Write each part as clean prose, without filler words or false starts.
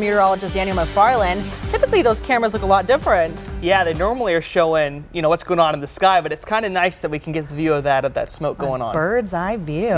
Meteorologist Daniel McFarland. Typically those cameras look a lot different. Yeah, they normally are showing, what's going on in the sky, but it's kind of nice that we can get the view of that smoke going on. Bird's eye view.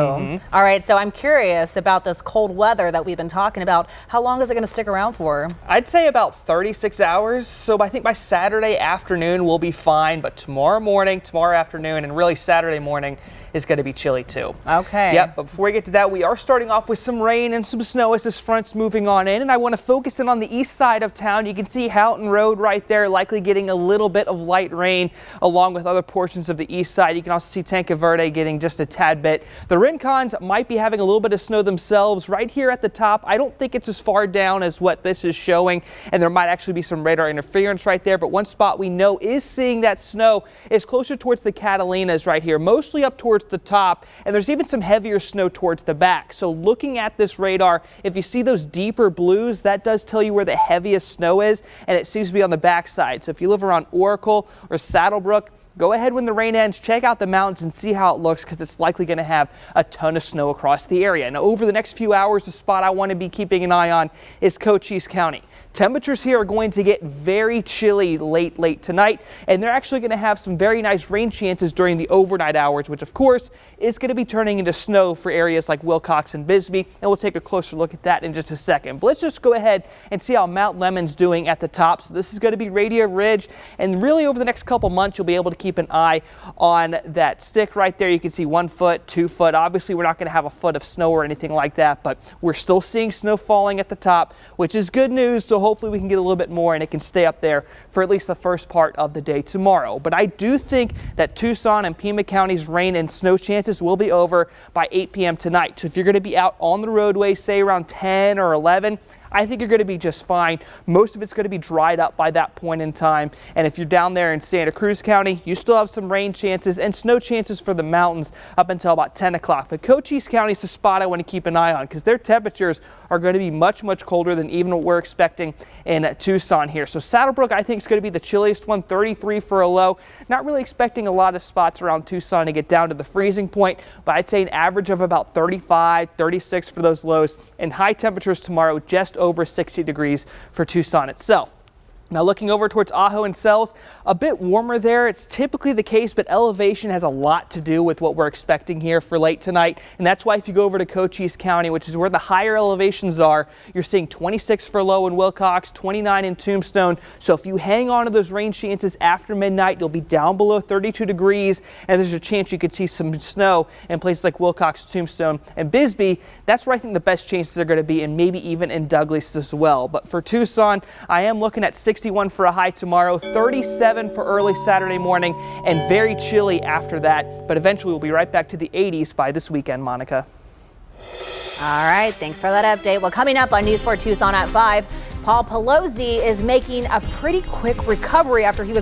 All right, so I'm curious about this cold weather that we've been talking about. How long is it going to stick around for? I'd say about 36 hours. So I think by Saturday afternoon we'll be fine, but tomorrow morning, tomorrow afternoon, and really Saturday morning is going to be chilly too. Okay. Yep, but before we get to that, we are starting off with some rain and some snow as this front's moving on in, and I want to focus in on the east side of town. You can see Houghton Road right there, likely getting a little bit of light rain along with other portions of the east side. You can also see Tanque Verde getting just a tad bit. The Rincons might be having a little bit of snow themselves right here at the top. I don't think it's as far down as what this is showing, and there might actually be some radar interference right there, but one spot we know is seeing that snow is closer towards the Catalinas right here, mostly up towards the top, and there's even some heavier snow towards the back. So looking at this radar, if you see those deeper blues, that does tell you where the heaviest snow is, and it seems to be on the back side. So if you live around Oracle or Saddlebrook, go ahead when the rain ends, check out the mountains and see how it looks, because it's likely going to have a ton of snow across the area. Now over the next few hours, the spot I want to be keeping an eye on is Cochise County. Temperatures here are going to get very chilly late tonight, and they're actually going to have some very nice rain chances during the overnight hours, which of course is going to be turning into snow for areas like Wilcox and Bisbee, and we'll take a closer look at that in just a second. But let's just go ahead and see how Mount Lemon's doing at the top. So this is going to be Radio Ridge, and really over the next couple months you'll be able to keep an eye on that stick right there. You can see 1 foot, 2 foot. Obviously we're not going to have a foot of snow or anything like that, but we're still seeing snow falling at the top, which is good news. So hopefully we can get a little bit more and it can stay up there for at least the first part of the day tomorrow. But I do think that Tucson and Pima County's rain and snow chances will be over by 8 p.m. tonight. So if you're going to be out on the roadway, say around 10 or 11, I think you're going to be just fine. Most of it's going to be dried up by that point in time. And if you're down there in Santa Cruz County, you still have some rain chances and snow chances for the mountains up until about 10 o'clock. But Cochise County is the spot I want to keep an eye on, because their temperatures are going to be much colder than even what we're expecting in Tucson here. So Saddlebrook, I think, is going to be the chilliest one, 33 for a low. Not really expecting a lot of spots around Tucson to get down to the freezing point, but I'd say an average of about 35, 36 for those lows, and high temperatures tomorrow just over 60 degrees for Tucson itself. Now looking over towards Ajo and Sells, a bit warmer there. It's typically the case, but elevation has a lot to do with what we're expecting here for late tonight. And that's why if you go over to Cochise County, which is where the higher elevations are, you're seeing 26 for low in Wilcox, 29 in Tombstone. So if you hang on to those rain chances after midnight, you'll be down below 32 degrees. And there's a chance you could see some snow in places like Wilcox, Tombstone, and Bisbee. That's where I think the best chances are going to be, and maybe even in Douglas as well. But for Tucson, I am looking at 61 for a high tomorrow, 37 for early Saturday morning, and very chilly after that. But eventually we'll be right back to the 80s by this weekend, Monica. All right, thanks for that update. Well, coming up on News 4 Tucson at 5, Paul Pelosi is making a pretty quick recovery after he was